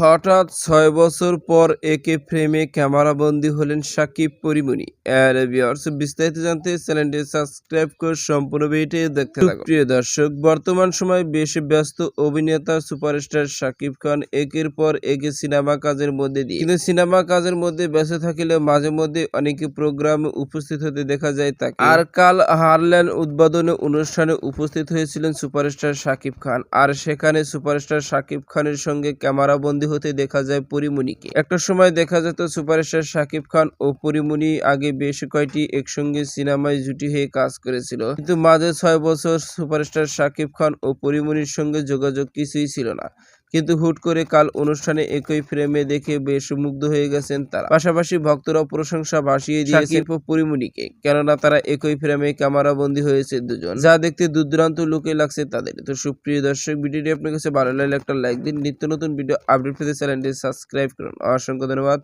হঠাৎ ৬ বছর পর একে ফ্রেমে ক্যামেরাবন্দী হলেন শাকিব পরীমনি। ভিউয়ার্স, বিস্তারিত জানতে চ্যানেলটি সাবস্ক্রাইব করে সম্পূর্ণ ভিডিওটি দেখতে থাকুন। প্রিয় দর্শক, বর্তমান সময়ে বেশ ব্যস্ত অভিনেতা সুপারস্টার শাকিব খান একের পর একে সিনেমা কাজের মধ্যে দিয়ে কিন্তু সিনেমা কাজের মধ্যে ব্যস্ত থাকলেও মাঝে মধ্যে অনেক প্রোগ্রামে উপস্থিত হতে দেখা যায় তাকে। আর কাল হারল্যান্ড উদ্বোধনী অনুষ্ঠানে উপস্থিত হয়েছিলেন সুপারস্টার শাকিব খান। আর সেখানে সুপারস্টার শাকিব খানের সঙ্গে ক্যামেরাবন্দী হতে দেখা যায় পরীমনিকে। একটা সময় দেখা যেত সুপারস্টার শাকিব খান ও পরীমনি আগে বেশ কয়েকটি একসঙ্গে সিনেমায় জুটি হয়ে কাজ করেছিল, কিন্তু মাঝে ৬ বছর সুপারস্টার শাকিব খান ও পরীমনির সঙ্গে যোগাযোগ কিছুই ছিল না। কিন্তু হুট করে কাল অনুষ্ঠানে একই ফ্রেমে দেখে বেশ মুগ্ধ হয়ে গেছেন তারা। পাশাপাশি ভক্তরা প্রশংসা ভাসিয়ে দিয়েছেন শাকিব ও পরীমনিকে, কেননা তারা একই ফ্রেমে ক্যামেরাবন্দী হয়েছে দুজন, যা দেখতে দুর্দান্ত লুকে লাগছে তাদের। তো সুপ্রিয় দর্শক, ভিডিওটি আপনার কাছে ভালো লাগলে একটা লাইক দিন। নিত্য নতুন ভিডিও আপডেট পেতে চ্যানেলটি সাবস্ক্রাইব করুন। অসংখ্য ধন্যবাদ।